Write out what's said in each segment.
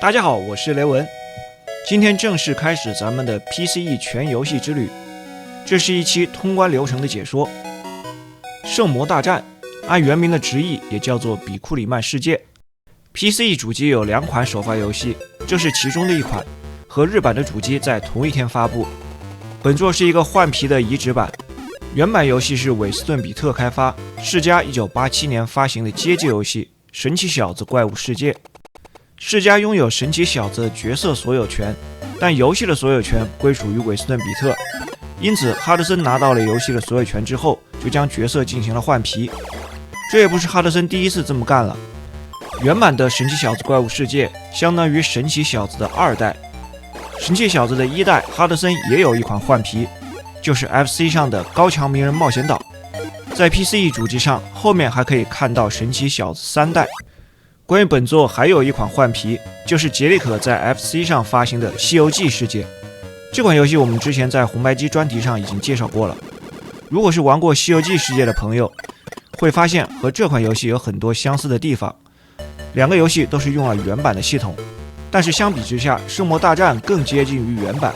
大家好，我是雷文，今天正式開始咱們的 PCE 全遊戲之旅。這是一期通關流程的解說。聖魔大戰按原名的直譯也叫做比庫里曼世界。PCE 主機有2款首發遊戲，這是其中的一款，和日版的主機在同一天發布。本作是一個換皮的移植版，原版游戲是韋斯顿比特開發，世嘉1987年發行的街机遊戲《神奇小子怪物世界》。世嘉擁有神奇小子的角色所有權，但遊戲的所有权歸屬於韋斯顿比特，因此哈德森拿到了游戏的所有權之後，就將角色進行了换皮。這也不是哈德森第一次這麼幹了。原版的神奇小子怪物世界相當於神奇小子的2代，神奇小子的1代哈德森也有一款換皮，就是 FC 上的高桥名人冒險島。在 PCE 主机上后面還可以看到神奇小子3代。關於本作還有一款換皮，就是杰里可在 FC 上發行的《西遊記世界》。這款遊戲我們之前在紅白機專題上已經介紹過了。如果是玩過《西遊記世界》的朋友，會發現和這款遊戲有很多相似的地方。2個遊戲都是用了原版的系統，但是相比之下，《聖魔大戰》更接近於原版，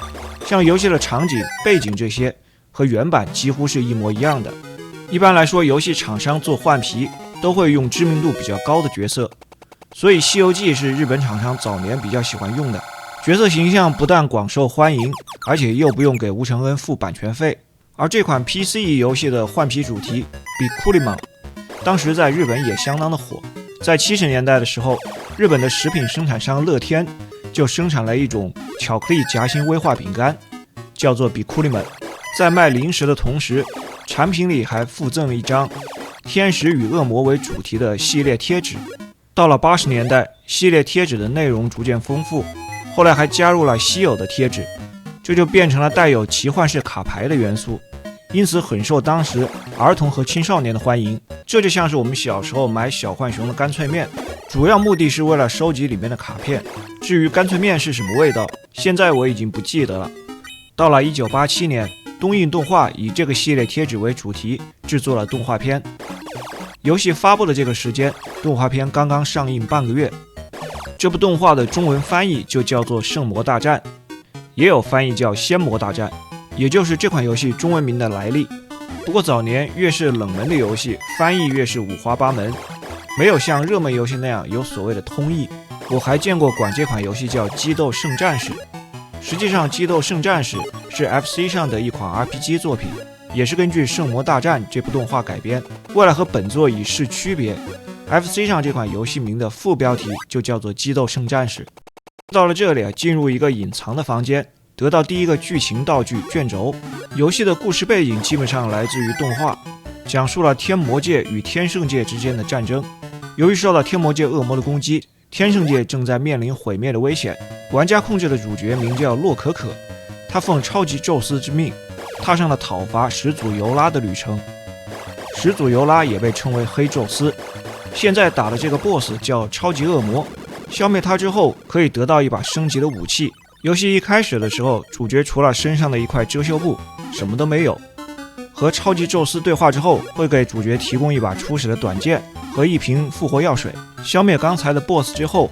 像遊戲的场景、背景這些和原版幾乎是一模一樣的。一般來說，遊戲廠商做換皮都會用知名度比較高的角色。所以《西游記》是日本廠商早年比較喜歡用的，角色形象不但廣受歡迎，而且又不用給吳承恩付版權費。而這款 PCE 遊戲的換皮主題比庫里曼，當時在日本也相當的火。在70年代的時候，日本的食品生產商樂天就生產了一種巧克力夾心威化餅乾，叫做比庫里曼。在賣零食的同時，產品裡還附贈了一張天使與惡魔為主題的系列貼紙。到了80年代，系列貼紙的內容逐漸豐富，後來還加入了稀有的貼紙，這就變成了帶有奇幻式卡牌的元素，因此很受當時兒童和青少年的歡迎。這就像是我們小時候買小浣熊的乾脆面，主要目的是為了收集裡面的卡片。至於乾脆面是什麼味道，現在我已經不記得了。到了1987年，東映動畫以這個系列貼紙為主題制作了動畫片。遊戲發布的這個時間，動畫片剛剛上映半個月。這部動畫的中文翻譯就叫做《聖魔大戰》，也有翻譯叫《仙魔大戰》，也就是這款遊戲中文名的來歷。不過早年越是冷門的遊戲，翻譯越是五花八門，沒有像熱门遊戲那樣有所謂的通譯。我還見過管這款遊戲叫《激鬥聖戰士》，實際上《激鬥聖戰士》是 FC 上的一款 RPG 作品，也是根據《聖魔大戰》這部動畫改編。為了和本作以示區別， FC 上這款遊戲名的副標題就叫做《激鬥聖戰士》。到了這裡，進入一個隱藏的房間，得到第一個劇情道具卷軸。遊戲的故事背景基本上来自于动畫，講述了天魔界與天聖界之間的戰爭。由於受到天魔界惡魔的攻擊，天聖界正在面臨毀滅的危險。玩家控制的主角名叫洛可可，他奉超級宙斯之命，踏上了討伐始祖尤拉的旅程。始祖尤拉也被稱為黑宙斯，現在打的這個 BOSS 叫超級惡魔，消滅他之後可以得到一把升級的武器。遊戲一開始的時候，主角除了身上的一塊遮羞布，什麼都沒有。和超級宙斯對話之後，會給主角提供一把初始的短劍和一瓶復活藥水。消滅剛才的 BOSS 之後，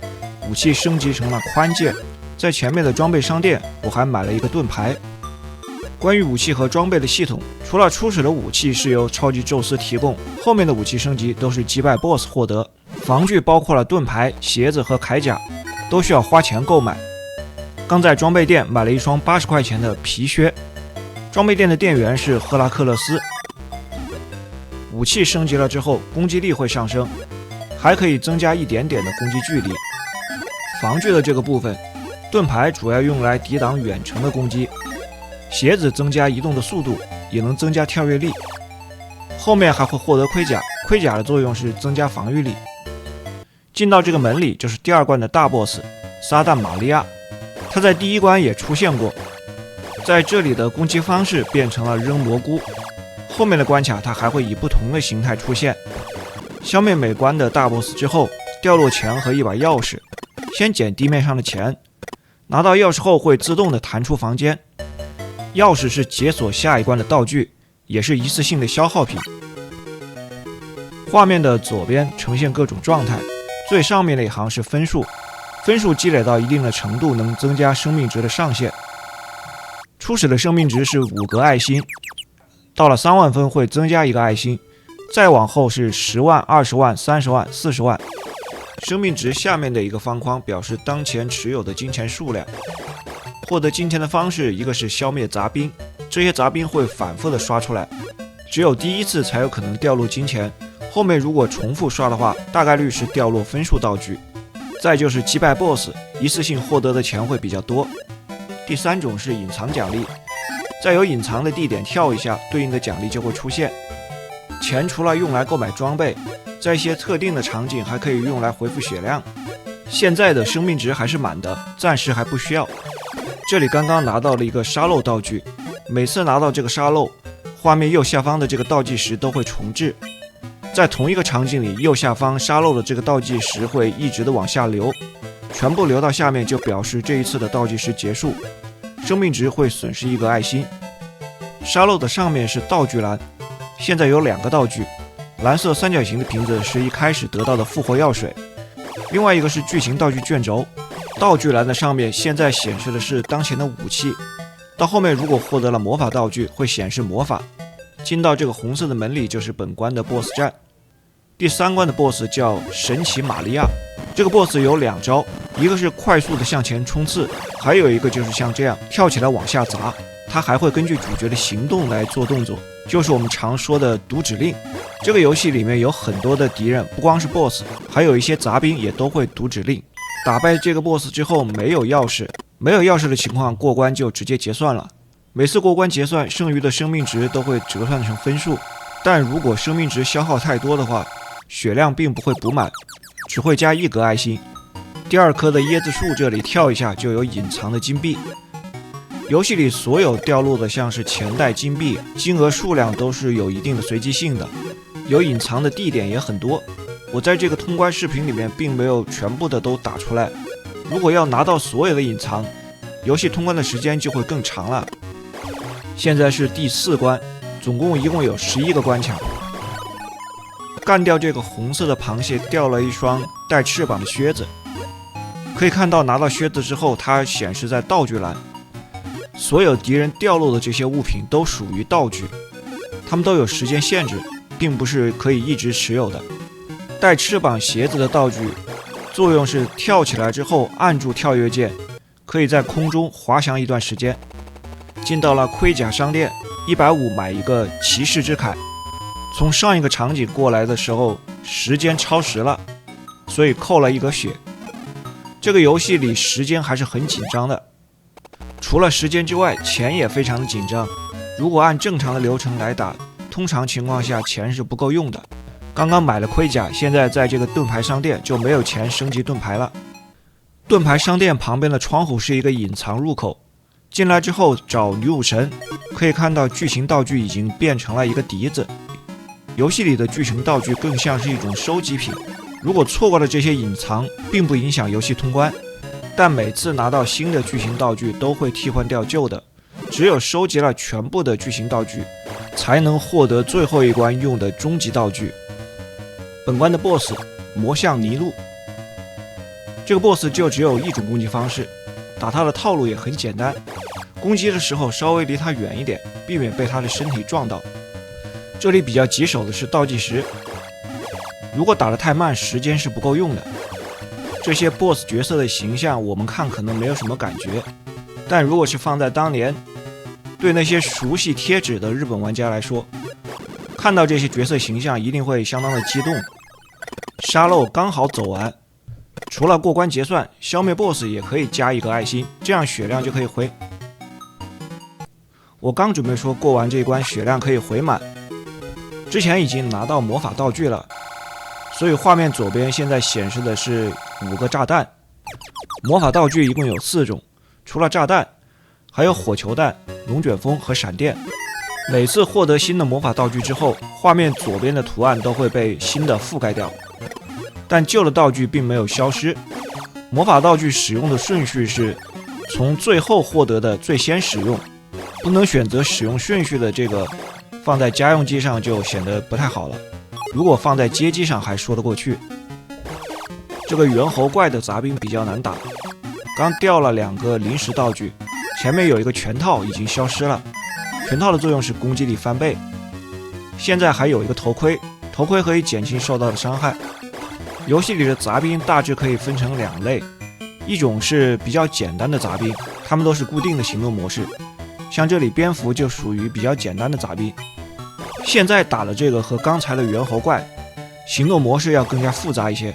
武器升級成了寬劍。在前面的裝備商店，我還買了一個盾牌。關於武器和裝備的系統，除了初始的武器是由超級宙斯提供，後面的武器升級都是擊敗 BOSS 獲得。防具包括了盾牌、鞋子和鎧甲，都需要花錢購買。剛在裝備店買了一雙80塊錢的皮靴，裝備店的店員是赫拉克勒斯。武器升級了之後，攻擊力会上升，還可以增加一點點的攻擊距離。防具的這個部分，盾牌主要用來抵擋遠程的攻擊，鞋子增加移動的速度，也能增加跳躍力。後面還會獲得盔甲，盔甲的作用是增加防禦力。進到這個門裡就是第2關的大 BOSS 撒旦瑪利亞，他在第1關也出現過。在這裡的攻擊方式變成了扔蘑菇，後面的關卡它還會以不同的形態出現。消滅每關的大 BOSS 之後，掉落钱和一把鑰匙，先撿地面上的錢，拿到鑰匙後會自動的彈出房間。鑰匙是解鎖下一關的道具，也是一次性的消耗品。画面的左邊呈現各種狀態，最上面的一行是分數，分數積累到一定的程度能增加生命值的上限。初始的生命值是5格愛心，到了3萬分會增加1個愛心，再往後是10萬、20萬、30萬、40萬。生命值下面的一個方框表示當前持有的金錢數量。獲得金錢的方式，一個是消灭雜兵，這些杂兵會反复的刷出來，只有第一次才有可能掉落金錢，後面如果重複刷的話，大概率是掉落分数道具。再就是擊敗 BOSS， 一次性獲得的錢會比較多。第3種是隱藏獎勵，在有隱藏的地點跳一下，對應的獎勵就會出現。錢除了用來購買裝備，在一些特定的場景還可以用來回復血量。現在的生命值還是滿的，暫時還不需要。這裡剛剛拿到了一個沙漏道具，每次拿到這個沙漏，畫面右下方的這個倒計時都會重置。在同一個場景裡，右下方沙漏的這個倒計時會一直的往下流，全部流到下面就表示這一次的倒計時結束，生命值會損失1個愛心。沙漏的上面是道具欄，現在有2個道具，藍色三角形的瓶子是一開始得到的復活藥水，另外一個是巨型道具卷軸。道具欄的上面現在顯示的是当前的武器，到後面如果獲得了魔法道具会显示魔法。进到这個紅色的門裡就是本關的 BOSS 戰。第3關的 BOSS 叫神奇瑪利亞，這個 BOSS 有2招，一個是快速的向前衝刺，還有一個就是像這樣跳起來往下砸。它還會根據主角的行動來做動作，就是我們常說的讀指令。這個遊戲裡面有很多的敵人，不光是 BOSS， 還有一些雜兵也都會讀指令。打敗這個 BOSS 之後沒有鑰匙的情況，過關就直接結算了。每次過關結算，剩餘的生命值都會折算成分數，但如果生命值消耗太多的話，血量並不會補滿，只會加1格愛心。第2棵的椰子樹這裡跳一下就有隱藏的金幣。遊戲裡所有掉落的像是錢袋、金幣，金額數量都是有一定的隨機性的，有隱藏的地點也很多。我在这個通關視頻裡面並沒有全部的都打出來，如果要拿到所有的隱藏，遊戲通關的時間就會更長了。現在是第4關，一共有11個關卡。幹掉這個紅色的螃蟹，掉了一雙帶翅膀的靴子。可以看到拿到靴子之後，它顯示在道具欄。所有敵人掉落的這些物品都屬於道具，它們都有時間限制，並不是可以一直持有的。帶翅膀鞋子的道具作用是跳起来之後按住跳躍鍵，可以在空中滑翔一段時間。進到了盔甲商店，150買一個騎士之鎧。從上一個場景過來的時候，時間超時了，所以扣了1格血。這個遊戲裡時間還是很緊張的，除了時間之外，錢也非常的緊張。如果按正常的流程來打，通常情況下錢是不夠用的。剛剛買了盔甲，現在在這個盾牌商店就沒有錢升級盾牌了。盾牌商店旁邊的窗戶是一個隱藏入口，進來之後找女武神，可以看到巨型道具已經變成了一個笛子。遊戲裡的巨型道具更像是一種收集品，如果錯過了這些隱藏，並不影響遊戲通關，但每次拿到新的巨型道具都會替換掉舊的，只有收集了全部的巨型道具，才能獲得最後一關用的終極道具。本關的 BOSS 魔像尼祿，這個 BOSS 就只有一種攻擊方式，打他的套路也很簡單，攻擊的時候稍微離他遠一點，避免被他的身體撞到。這裡比較棘手的是倒計時，如果打得太慢，時間是不夠用的。這些 BOSS 角色的形象我們看可能沒有什麼感覺，但如果是放在當年，對那些熟悉貼紙的日本玩家來說，看到這些角色形象一定會相當的激動。沙漏剛好走完，除了過關結算，消滅 BOSS 也可以加1個愛心，這樣血量就可以回。我剛準備說過完這一關血量可以回滿，之前已經拿到魔法道具了，所以畫面左邊現在顯示的是5個炸彈。魔法道具一共有4種，除了炸彈，還有火球彈、龍捲風和閃電。每次獲得新的魔法道具之後，畫面左邊的圖案都會被新的覆蓋掉，但舊的道具並沒有消失。魔法道具使用的順序是從最後獲得的最先使用，不能選擇使用順序的这個放在家用機上就顯得不太好了，如果放在街機上還說得過去。這個猿猴怪的雜兵比較難打，剛掉了2個臨時道具，前面有一個拳套已經消失了，拳套的作用是攻擊力翻倍。現在還有一個頭盔，头盔可以減輕受到的傷害。遊戏裡的雜兵大致可以分成2類，一種是比較簡单的雜兵，他们都是固定的行动模式，像这裡蝙蝠就屬於比較簡單的雜兵。現在打的這個和剛才的猿猴怪行動模式要更加複雜一些，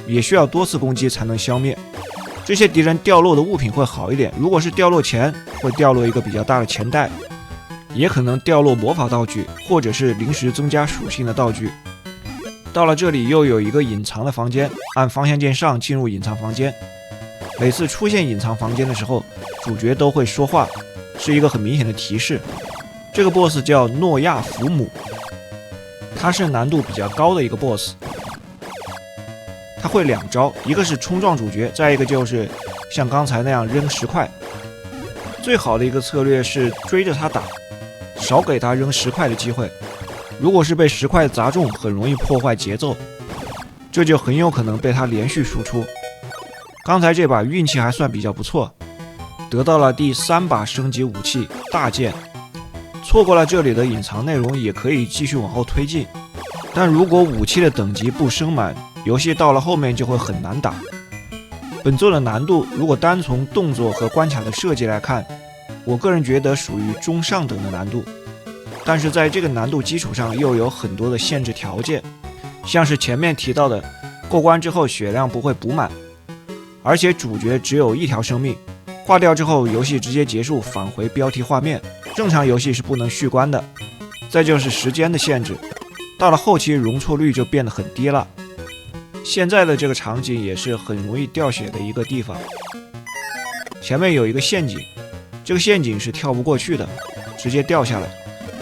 也需要多次攻擊才能消滅。這些敵人掉落的物品會好一點，如果是掉落前會掉落一個比較大的錢袋，也可能掉落魔法道具或者是臨時增加屬性的道具。到了這裡又有一個隱藏的房間，按方向鍵上進入隱藏房間。每次出現隱藏房間的時候，主角都會說話，是一個很明顯的提示。這個 BOSS 叫諾亞福姆，他是難度比較高的一個 BOSS。他會2招，一個是衝撞主角，再一個就是像剛才那樣扔石塊。最好的一個策略是追着他打，少給他扔石塊的機会。如果是被石塊砸中，很容易破壞節奏，這就很有可能被他連續輸出。剛才這把運氣還算比較不錯，得到了第3把升級武器大劍。錯過了這裡的隱藏內容，也可以繼續往後推進。但如果武器的等級不升滿，遊戲到了後面就會很難打。本作的難度，如果單從動作和關卡的設計來看，我個人覺得屬於中上等的难度。但是在這個難度基礎上又有很多的限制條件，像是前面提到的，過關之後血量不會補滿，而且主角只有1條生命，掛掉之後遊戲直接結束，返回標題畫面。正常遊戲是不能續關的。再就是時間的限制，到了後期容錯率就變得很低了。現在的這個場景也是很容易掉血的一個地方。前面有一個陷阱，這個陷阱是跳不過去的，直接掉下来。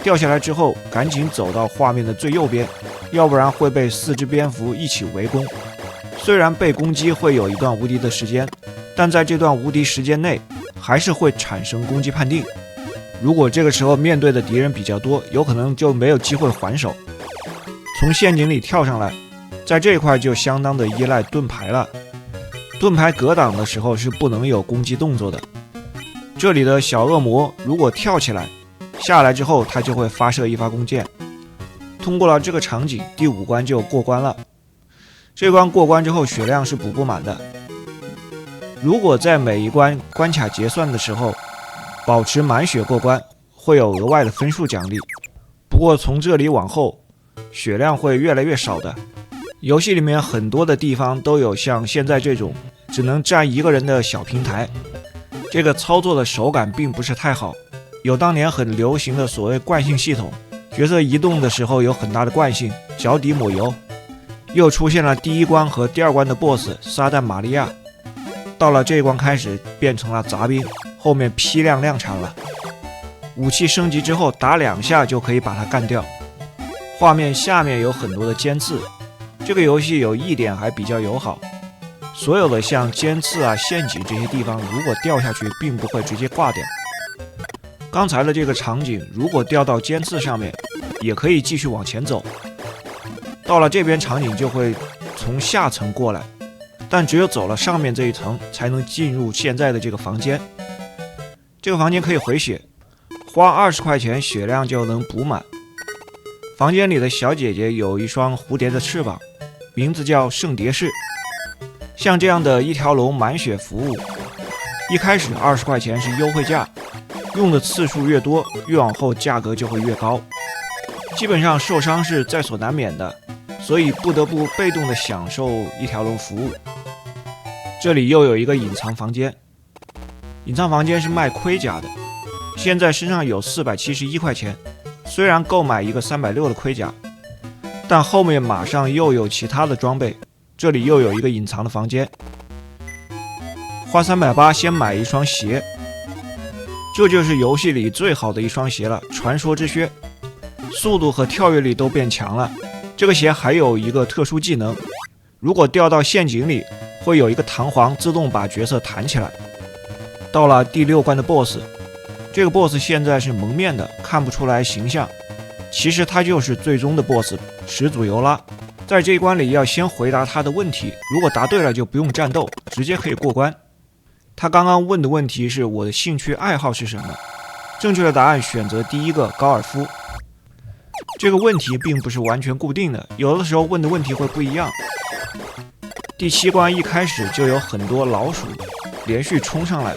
掉下來之後趕緊走到畫面的最右邊，要不然會被4隻蝙蝠一起圍攻。雖然被攻擊會有一段無敵的時間，但在這段無敵時間內還是會產生攻擊判定。如果這個時候面對的敵人比較多，有可能就沒有機會還手。從陷阱裡跳上來，在這一塊就相當的依賴盾牌了。盾牌格擋的時候是不能有攻擊動作的。這裡的小惡魔如果跳起來，下來之後他就會發射一發弓箭。通過了這個場景，第5關就過關了。這關過關之後血量是補不滿的。如果在每一關關卡結算的時候保持滿血過關，會有額外的分數獎勵。不過從這裡往後血量會越來越少的。遊戲裡面很多的地方都有像現在這種只能站1個人的小平台，這個操作的手感並不是太好。有當年很流行的所謂慣性系統，角色移動的時候有很大的慣性，腳底抹油。又出現了第1關和第2關的 BOSS 撒旦瑪利亞，到了這一關開始變成了雜兵，後面批量量產了。武器升級之後打2下就可以把它幹掉。畫面下面有很多的尖刺，這個遊戲有一點還比較友好，所有的像尖刺啊、陷阱這些地方如果掉下去並不會直接掛掉。剛才的這個場景如果掉到尖刺上面也可以繼續往前走，到了這邊場景就會從下層過來，但只有走了上面這一層才能進入現在的這個房間。這個房間可以回血，花20塊錢血量就能補滿。房間裡的小姐姐有一雙蝴蝶的翅膀，名字叫聖蝶士。像這樣的一條龙滿血服務，一開始20塊錢是優惠價，用的次數越多，越往後價格就會越高。基本上受傷是在所難免的，所以不得不被動的享受一條龍服務。這裡又有一個隱藏房間，隱藏房間是賣盔甲的，現在身上有471塊錢，雖然購買一個360的盔甲，但後面馬上又有其他的裝備。這裡又有一個隱藏的房間，花380先買一雙鞋，這就是遊戲裡最好的一雙鞋了，傳說之靴，速度和跳躍力都變強了。這個鞋還有一個特殊技能，如果掉到陷阱裡，會有一個彈簧自動把角色彈起來。到了第6關的 BOSS， 這個 BOSS 現在是蒙面的，看不出來形象，其實他就是最終的 BOSS 始祖尤拉。在這一關裡要先回答他的問題，如果答對了就不用戰鬥，直接可以過關。他刚剛問的問題是我的興趣愛好是什麼？正確的答案選擇第一個高爾夫。這個問題並不是完全固定的，有的時候問的問題會不一樣。第7關一開始就有很多老鼠連續衝上來，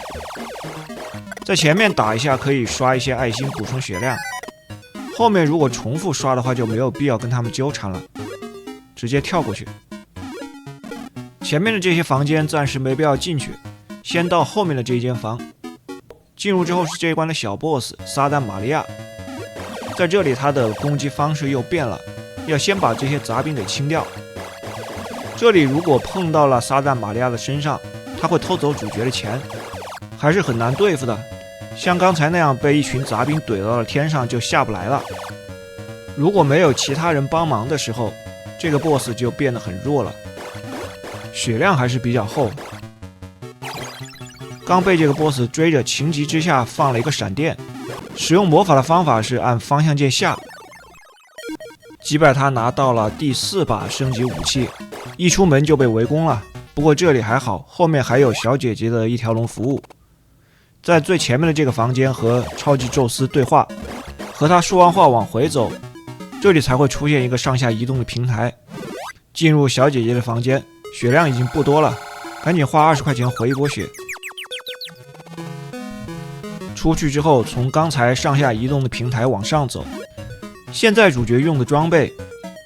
在前面打一下可以刷一些愛心補充血量，後面如果重複刷的話就沒有必要跟他們糾纏了，直接跳過去。前面的這些房間暫時沒必要進去，先到後面的這一間房。進入之後是這一關的小 boss 撒旦瑪利亞，在這裡他的攻擊方式又變了，要先把这些雜兵給清掉。這裡如果碰到了撒旦瑪利亞的身上，他會偷走主角的錢，還是很難對付的。像剛才那樣被一群雜兵懟到了天上就下不來了。如果沒有其他人幫忙的時候，這個 boss 就變得很弱了，血量還是比較厚。剛被這個 boss 追着，情急之下放了一個閃電，使用魔法的方法是按方向鍵下，擊敗他拿到了第4把升級武器，一出門就被圍攻了。不過這裡還好，後面還有小姐姐的一條龍服務。在最前面的這個房間和超級宙斯對話，和他說完話往回走，這裡才會出現一個上下移動的平台。進入小姐姐的房間，血量已經不多了，趕緊花20塊錢回一波血。出去之後，從剛才上下移動的平台往上走。現在主角用的裝備，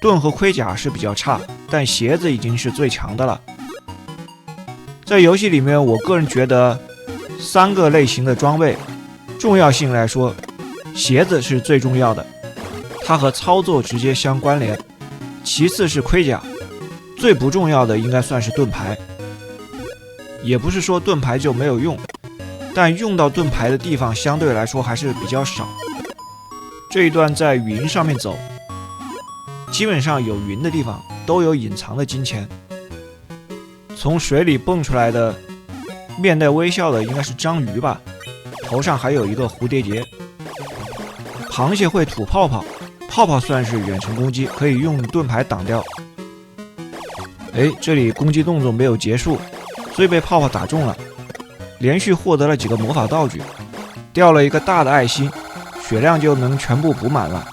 盾和盔甲是比較差，但鞋子已經是最強的了。在遊戲裡面，我個人覺得3個類型的裝備重要性來說，鞋子是最重要的，它和操作直接相關聯。其次是盔甲，最不重要的應該算是盾牌。也不是說盾牌就沒有用，但用到盾牌的地方相对来說還是比較少。這一段在雲上面走，基本上有雲的地方都有隱藏的金錢。從水裡蹦出來的面帶微笑的應該是章魚吧，頭上還有一個蝴蝶結。螃蟹會吐泡泡，泡泡算是遠程攻擊，可以用盾牌擋掉。這裡攻擊動作沒有結束，所以被泡泡打中了，連續獲得了幾個魔法道具，掉了一個大的愛心，血量就能全部補滿了。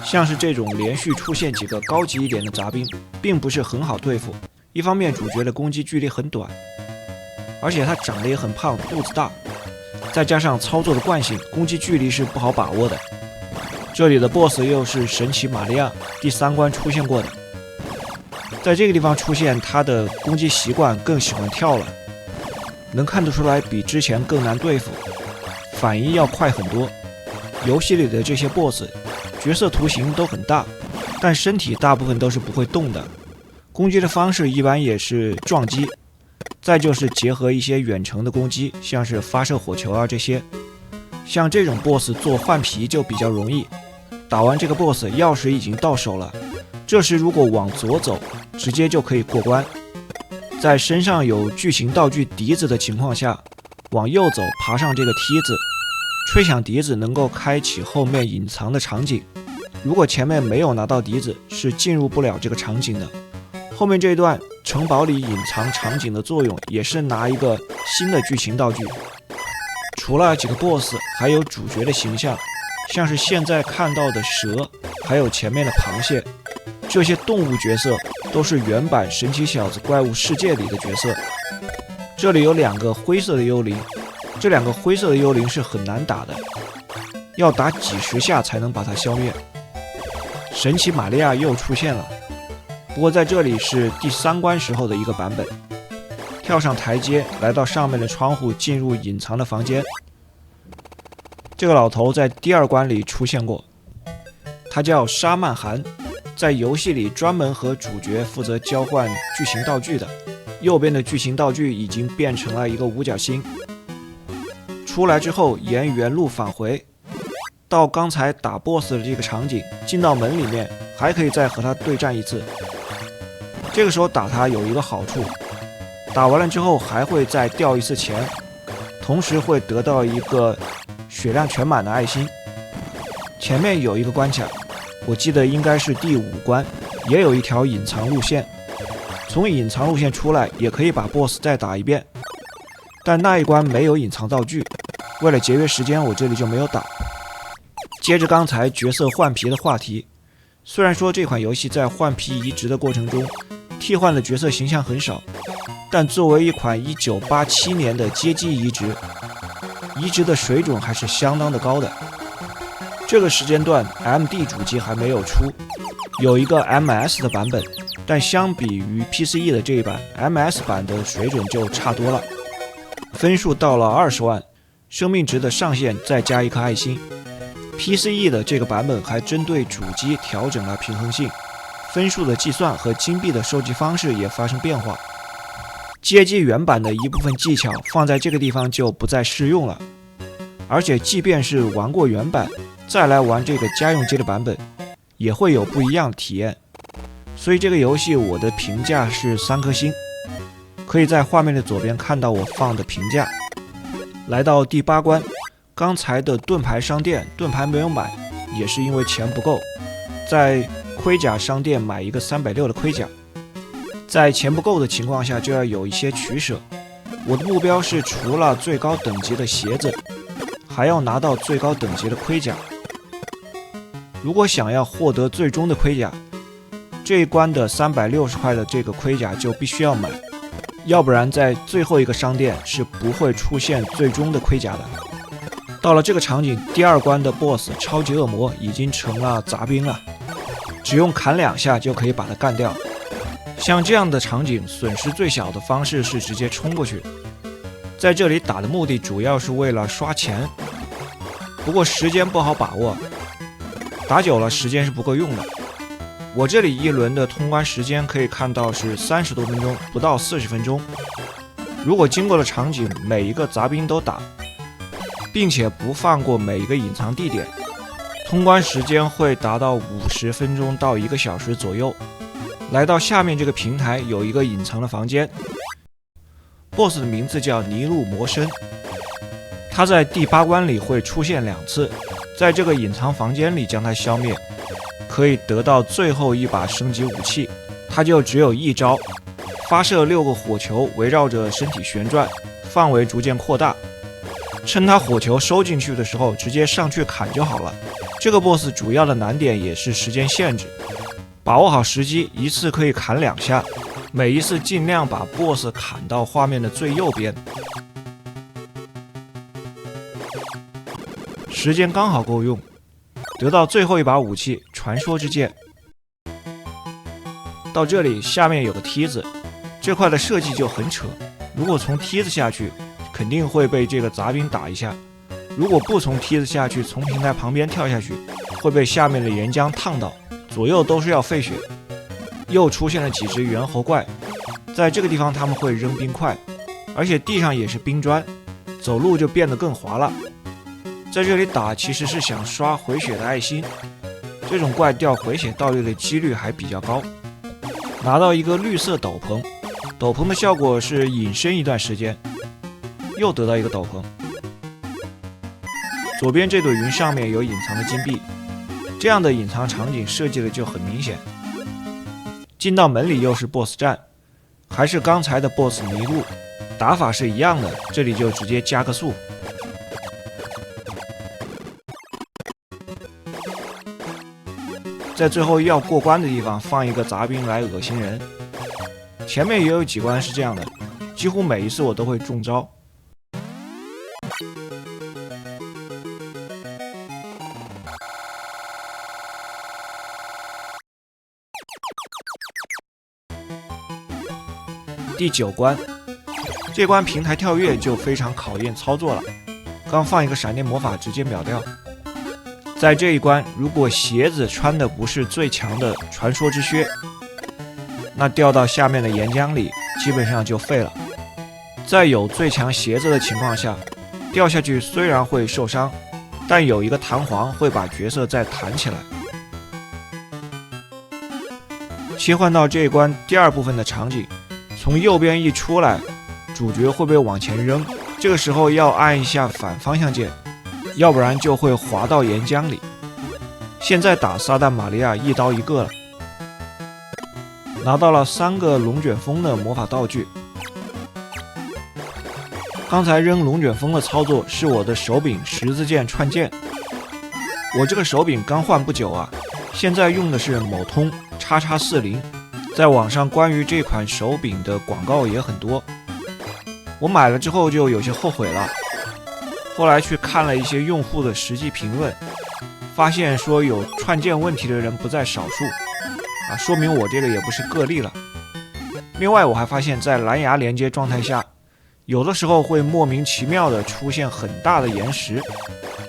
像是這種連續出現幾個高級一點的雜兵，並不是很好對付。一方面主角的攻擊距離很短，而且他長得也很胖，肚子大，再加上操作的慣性，攻擊距離是不好把握的。這裡的 BOSS 又是神奇瑪利亞，第3關出現過的。在這個地方出現，他的攻擊習慣更喜歡跳了，能看得出來比之前更難對付，反應要快很多。遊戲裡的這些 BOSS 角色圖形都很大，但身体大部分都是不會動的，攻擊的方式一般也是撞擊，再就是結合一些遠程的攻擊，像是發射火球啊这些。像這種 BOSS 做換皮就比較容易，打完这個 BOSS 鑰匙已經到手了，這時如果往左走，直接就可以過關。在身上有巨型道具笛子的情況下，往右走，爬上這個梯子，吹響笛子能夠開啟後面隱藏的場景。如果前面沒有拿到笛子，是進入不了這個場景的。後面這段城堡裡隱藏場景的作用，也是拿一個新的劇情道具。除了幾個 BOSS， 還有主角的形象，像是現在看到的蛇，還有前面的螃蟹，這些動物角色都是原版神奇小子怪物世界裡的角色。這裡有2個灰色的幽靈，這2個灰色的幽靈是很難打的，要打幾十下才能把它消滅。神奇瑪利亞又出現了，不過在這裡是第3關時候的一個版本。跳上台階，來到上面的窗戶，進入隱藏的房間。這個老頭在第2關裡出現過，他叫沙曼寒，在遊戲裡專門和主角負責交換劇情道具的。右邊的劇情道具已經變成了一個五角星。出來之後沿原路返回，到剛才打 BOSS 的這個場景，進到門裡面還可以再和他對戰一次。這個時候打他有一個好處，打完了之後還會再掉一次錢，同時會得到一個血量全滿的愛心。前面有一個關卡，我記得應該是第5關，也有一條隱藏路線，從隱藏路線出來也可以把 BOSS 再打一遍，但那一關沒有隱藏道具，為了節約時間，我這裡就沒有打。接着剛才角色換皮的話題，雖然說這款遊戲在換皮移植的過程中，替換的角色形象很少，但作為一款1987年的街機移植，移植的水準還是相當的高的。這個時間段 MD 主機還沒有出，有一個 MS 的版本，但相比於 PCE 的這一版 MS 版的水準就差多了。分數到了20萬，生命值的上限再加一顆愛心。PCE 的這個版本還針對主機調整了平衡性，分數的計算和金幣的收集方式也發生變化。街机原版的一部分技巧放在這個地方就不再適用了，而且即便是玩過原版再來玩這個家用機的版本，也會有不一樣的體驗。所以這個遊戲我的評價是3顆星，可以在畫面的左邊看到我放的評價。來到第8關，剛才的盾牌商店盾牌沒有買，也是因為錢不夠，在盔甲商店買一個360的盔甲。在錢不夠的情況下就要有一些取捨，我的目標是除了最高等級的鞋子，還要拿到最高等级的盔甲。如果想要獲得最終的盔甲，這一關的360塊的這個盔甲就必須要買，要不然在最後一個商店是不會出現最終的盔甲的。到了這個場景，第2關的 BOSS 超級惡魔已經成了雜兵了，只用砍2下就可以把它幹掉。像這樣的場景，損失最小的方式是直接衝過去。在這裡打的目的主要是為了刷錢，不過時間不好把握，打久了時間是不夠用的。我這裡一輪的通關時間可以看到是30多分鐘，不到40分鐘。如果經過了場景每一個雜兵都打，並且不放過每一個隱藏地点，通關時間會達到50分鐘到1個小時左右。來到下面這個平台有一個隱藏的房間， BOSS 的名字叫尼禄魔身，他在第8關裡會出現2次，在這個隱藏房間裡將它消滅，可以得到最後一把升級武器，它就只有一招，發射6個火球圍繞着身體旋轉，範圍逐漸擴大，趁它火球收進去的時候直接上去砍就好了。這個 BOSS 主要的難點也是時間限制，把握好時機，一次可以砍2下，每一次盡量把 BOSS 砍到畫面的最右邊，時间刚好夠用，得到最後一把武器傳說之劍。到這裡下面有個梯子，這塊的設計就很扯，如果從梯子下去肯定會被這個雜兵打一下，如果不從梯子下去，從平台旁邊跳下去會被下面的岩漿燙到，左右都是要費血。又出現了幾隻猿猴怪，在這個地方他們會扔冰塊，而且地上也是冰磚，走路就变得更滑了。在這裡打其實是想刷回血的愛心，這種怪掉回血道具的幾率還比較高。拿到一個綠色斗篷，斗篷的效果是隱身一段時間，又得到一個斗篷。左邊這朵雲上面有隱藏的金幣，這樣的隱藏場景設計的就很明顯。進到門裡又是 BOSS 戰，還是剛才的 BOSS 尼禄，打法是一樣的，這裡就直接加個速。在最後要過關的地方放一個雜兵來惡心人。前面也有幾關是這樣的，幾乎每一次我都會中招。第9關，這關平台跳躍就非常考驗操作了，剛放一個閃電魔法直接秒掉。在這一關，如果鞋子穿的不是最強的傳說之靴，那掉到下面的岩漿裡基本上就廢了。在有最強鞋子的情況下，掉下去雖然會受傷，但有一個彈簧會把角色再彈起來。切換到這一關第2部分的場景，從右邊一出來，主角會被往前扔，這個時候要按一下反方向鍵，要不然就會滑到岩漿裡。現在打撒旦瑪利亞一刀一個了。拿到了3個龍捲風的魔法道具。剛才扔龍捲風的操作是我的手柄十字键串键。我這個手柄剛換不久啊，現在用的是某通XX40，在網上關於這款手柄的廣告也很多。我買了之後就有些後悔了，後來去看了一些用戶的實際評論，發現說有串鍵問題的人不在少數啊，說明我這個也不是個例了。另外我還發現在藍牙連接狀態下，有的時候會莫名其妙的出現很大的延时，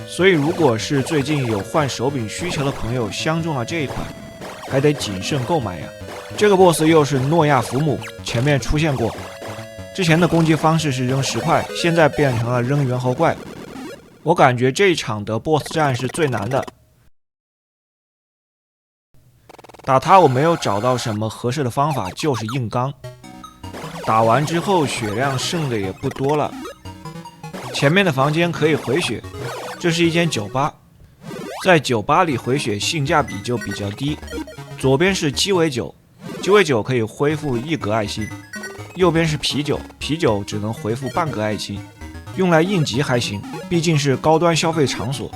所以如果是最近有換手柄需求的朋友相中了這一款，還得謹慎購買呀。這個 BOSS 又是諾亞浮姆，前面出現過，之前的攻擊方式是扔石塊，現在变成了扔猿猴怪。我感覺這一場的 BOSS 戰是最難的，打他我沒有找到什麼合適的方法，就是硬刚。打完之後血量剩的也不多了。前面的房间可以回血，這是一間酒吧，在酒吧裡回血性價比就比較低。左邊是雞尾酒，雞尾酒可以恢復1格愛心，右邊是啤酒，啤酒只能回復半格愛心，用來应急還行，畢竟是高端消費場所，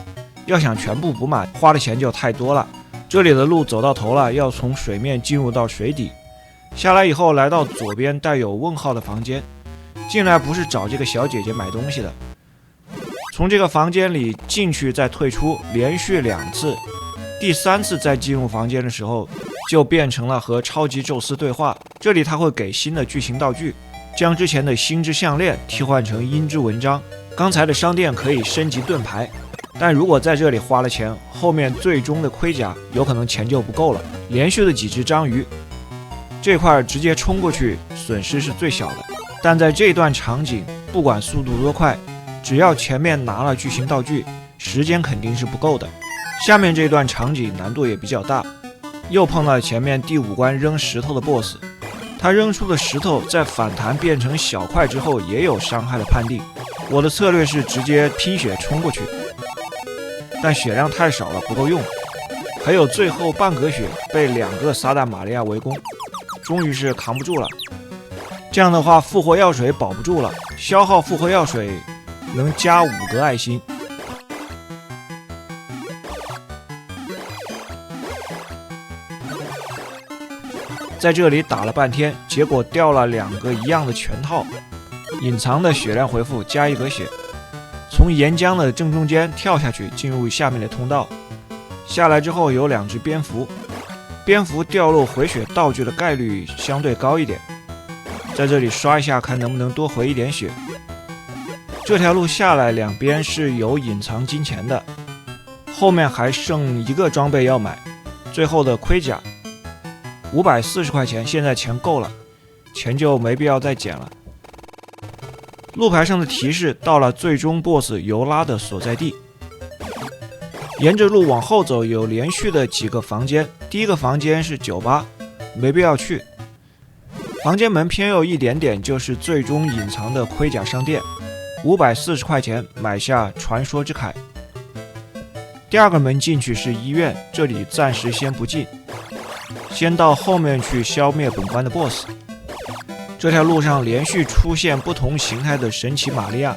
要想全部補滿花的錢就太多了。這裡的路走到頭了，要從水面進入到水底，下來以後来到左邊帶有問號的房间，进來不是找這個小姐姐買東西的，從這個房間裡進去再退出，連續2次，第3次再進入房間的時候就變成了和超级宙斯对話。這裡他會給新的劇情道具，將之前的星之項鏈替換成陰之紋章。剛才的商店可以升級盾牌，但如果在這裡花了錢，後面最終的盔甲有可能錢就不夠了。連續的幾只章魚，這塊直接衝過去損失是最小的，但在這段場景不管速度多快，只要前面拿了剧情道具，時間肯定是不夠的。下面這段场景难度也比较大，又碰到前面第5關扔石頭的 BOSS， 他扔出的石頭在反彈變成小塊之後也有傷害的判定。我的策略是直接拼血衝過去，但血量太少了不夠用，還有最後半格血被2個撒旦瑪利亞圍攻，終於是扛不住了。這樣的話復活藥水保不住了，消耗復活藥水能加5格愛心。在這裡打了半天，結果掉了2個一樣的拳套，隱藏的血量回復加1格血，從岩漿的正中間跳下去進入下面的通道，下來之後有2只蝙蝠，蝙蝠掉落回血道具的概率相对高一點，在這裡刷一下看能不能多回一點血。這條路下來兩邊是有隱藏金錢的，後面還剩1個裝備要買，最後的盔甲540塊錢，現在錢夠了，錢就沒必要再撿了。路牌上的提示到了最終 BOSS 尤拉的所在地，沿着路往後走有連續的幾個房間，第一個房間是酒吧，沒必要去。房間門偏右一點點就是最終隱藏的盔甲商店，540塊錢買下傳說之鎧。第二個門進去是醫院，這裡暫時先不進，先到後面去消滅本關的 BOSS。這條路上連續出現不同形態的神奇瑪利亞，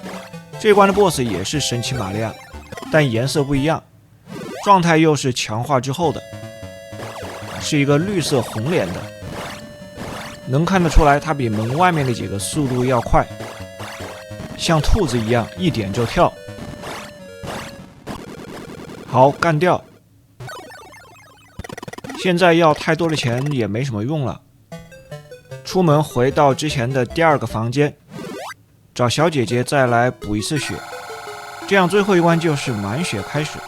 這關的 BOSS 也是神奇瑪利亞，但顏色不一樣，狀態又是強化之後的，是一個綠色紅臉的，能看得出來它比門外面的幾個速度要快，像兔子一樣一點就跳。好，幹掉。現在要太多的錢也沒什麼用了，出門回到之前的第2個房間，找小姐姐再來補一次血，這樣最後一關就是滿血開始。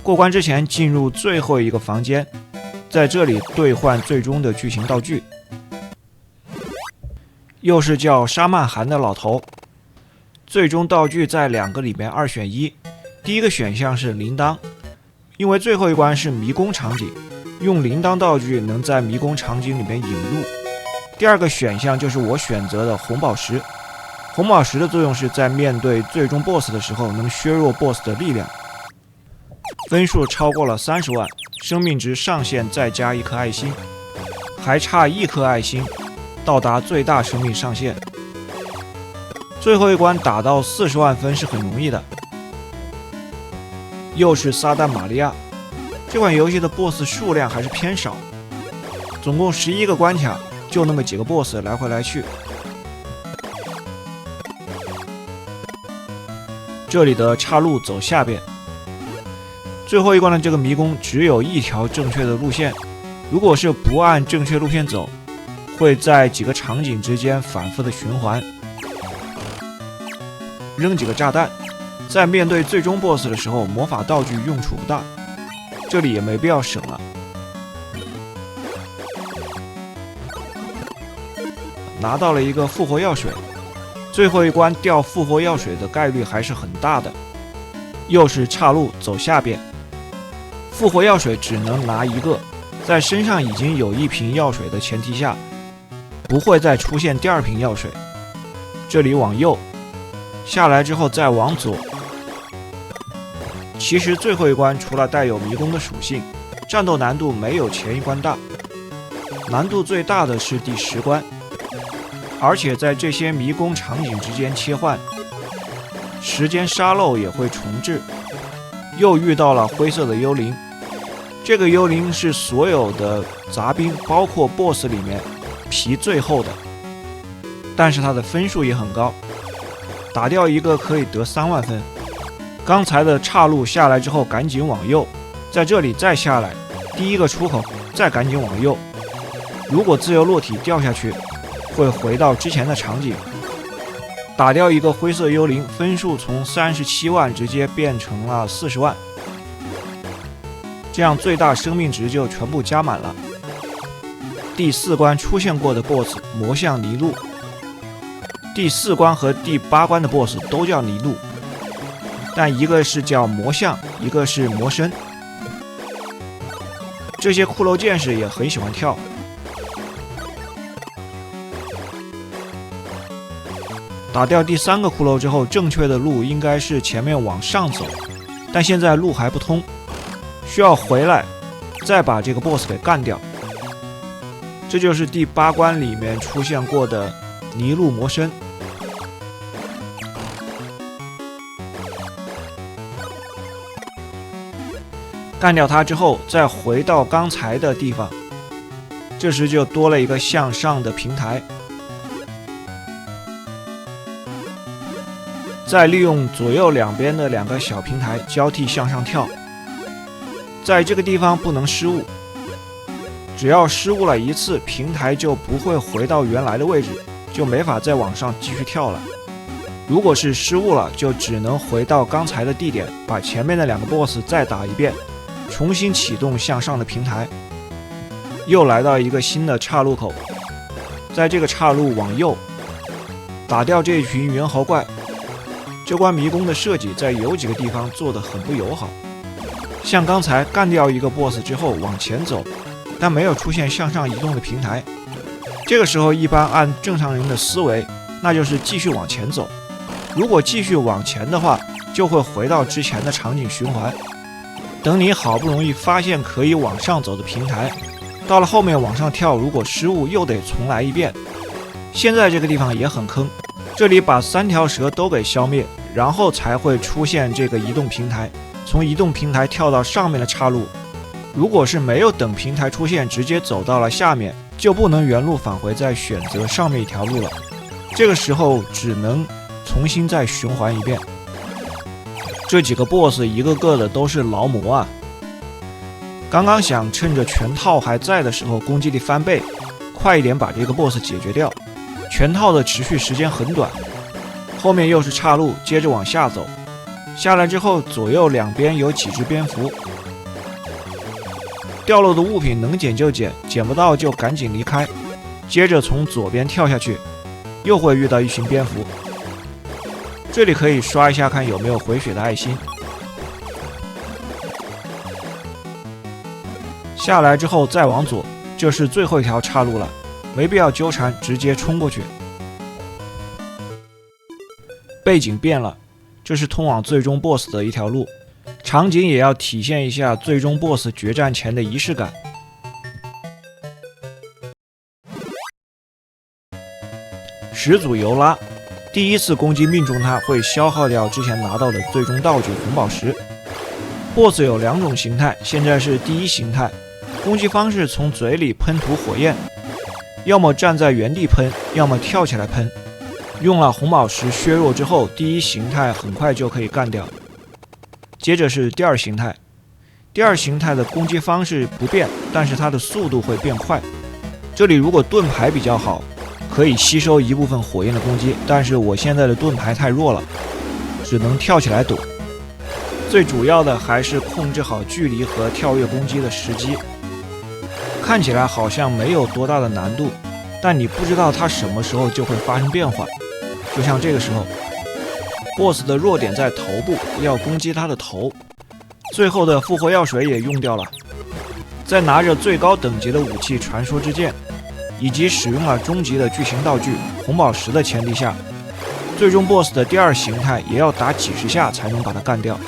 過關之前進入最後一個房間，在這裡兌換最終的劇情道具。又是叫沙曼寒的老頭，最終道具在2個裡面2選1。第一個選項是鈴鐺，因為最後一關是迷宮場景，用鈴鐺道具能在迷宮场景裡面引路。第2個選項就是我選擇的紅寶石，紅寶石的作用是在面对最終 BOSS 的时候能削弱 BOSS 的力量。分數超過了30萬，生命值上限再加1顆愛心，還差1顆愛心到達最大生命上限。最後一關打到40萬分是很容易的。又是撒旦瑪利亞，這款游戲的 BOSS 數量還是偏少，總共11個關卡，就那麼幾個 BOSS 來回來去。這裡的岔路走下邊。最後一關的這個迷宮只有一條正確的路線，如果是不按正確路線走，會在幾個場景之間反覆的循環。扔幾個炸彈，在面對最終 BOSS 的時候，魔法道具用處不大，這裡也沒必要省了。拿到了一個復活藥水，最後一關掉復活藥水的概率還是很大的。又是岔路走下邊。復活药水只能拿1個，在身上已經有1瓶藥水的前提下，不會再出現第2瓶藥水。這裡往右，下來之後再往左。其實最後一關除了帶有迷宮的屬性，戰鬥難度沒有前一關大，難度最大的是第10關，而且在這些迷宮場景之間切換，时間沙漏也会重置。又遇到了灰色的幽靈，这个幽靈是所有的雜兵包括 BOSS 裡面皮最厚的，但是它的分數也很高，打掉一個可以得3萬分。剛才的岔路下來之後趕緊往右，在這裡再下來，第一個出口再趕緊往右，如果自由落體掉下去會回到之前的場景。打掉一個灰色幽靈，分數從37萬直接變成了40萬，這樣最大生命值就全部加滿了。第4關出現過的 BOSS 魔像尼祿，第4關和第8關的 BOSS 都叫尼祿，但一個是叫魔像，一個是魔身。這些骷髏劍士也很喜歡跳。打掉第3個骷髏之後，正確的路應該是前面往上走，但現在路還不通，需要回來再把這個 BOSS 給幹掉。這就是第8關裡面出現過的尼祿魔身。幹掉它之後，再回到剛才的地方，這時就多了一個向上的平台。再利用左右兩邊的2個小平台交替向上跳，在這個地方不能失誤，只要失誤了1次，平台就不會回到原來的位置，就沒法再往上繼續跳了。如果是失誤了，就只能回到剛才的地點，把前面的2個 BOSS 再打一遍，重新啟動向上的平台。又來到一個新的岔路口，在這個岔路往右，打掉這一群猿猴怪。這關迷宮的設計在有幾個地方做得很不友好，像剛才幹掉一個 BOSS 之後往前走，但沒有出現向上移動的平台。這個時候一般按正常人的思維，那就是繼續往前走。如果繼續往前的話，就會回到之前的場景循環。等你好不容易發現可以往上走的平台，到了後面往上跳，如果失誤又得重來一遍。現在這個地方也很坑，這裡把3條蛇都給消滅，然後才會出現這個移動平台，從移動平台跳到上面的岔路。如果是沒有等平台出現，直接走到了下面，就不能原路返回，再選擇上面一條路了。這個時候只能重新再循環一遍。這幾個 BOSS 一個個的都是勞模啊！剛剛想趁着全套還在的時候攻擊力翻倍，快一點把這個 BOSS 解決掉。全套的持續時間很短。後面又是岔路，接着往下走，下來之後左右兩邊有幾隻蝙蝠，掉落的物品能撿就撿，撿不到就趕緊離開。接着從左邊跳下去，又會遇到一群蝙蝠。這裡可以刷一下看有沒有回血的愛心。下來之後再往左，這是最後一條岔路了，沒必要糾纏，直接衝過去。背景變了，這是通往最終 BOSS 的一條路，場景也要體現一下最終 BOSS 決戰前的儀式感。始祖尤拉，第一次攻擊命中他会消耗掉之前拿到的最終道具紅宝石。BOSS 有2種形態，现在是第一形態，攻擊方式從嘴裡噴吐火焰，要麼站在原地噴，要麼跳起來噴。用了紅寶石削弱之後，第一形態很快就可以幹掉。接着是第二形態，第二形態的攻擊方式不变，但是它的速度会变快。这里如果盾牌比较好，可以吸收一部分火焰的攻擊，但是我现在的盾牌太弱了，只能跳起来躲。最主要的还是控制好距離和跳跃攻擊的时机。看起来好像没有多大的难度，但你不知道它什麼時候就會發生變化。就像這個時候 ，BOSS 的弱點在頭部，要攻擊他的頭。最後的復活藥水也用掉了。在拿着最高等級的武器傳說之劍，以及使用了終極的劇情道具紅寶石的前提下，最終 BOSS 的第二形態也要打幾十下才能把它幹掉。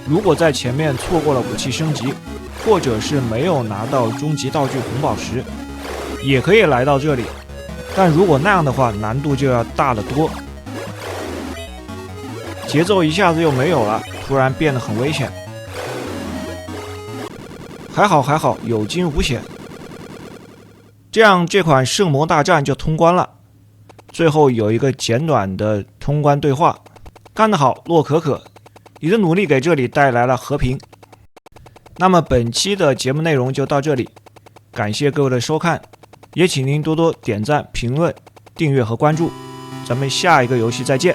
如果在前面錯過了武器升級，或者是沒有拿到終極道具紅寶石，也可以來到這裡。但如果那樣的話，難度就要大得多，節奏一下子又沒有了，突然變得很危險。還好，有驚無險。這樣這款聖魔大戰就通關了。最後有一個簡短的通關對話：幹得好，洛可可，你的努力給這裡帶來了和平。那麼本期的節目內容就到這裡，感謝各位的收看，也請您多多點讚、評論、訂閱和關注，咱們下一個遊戲再見。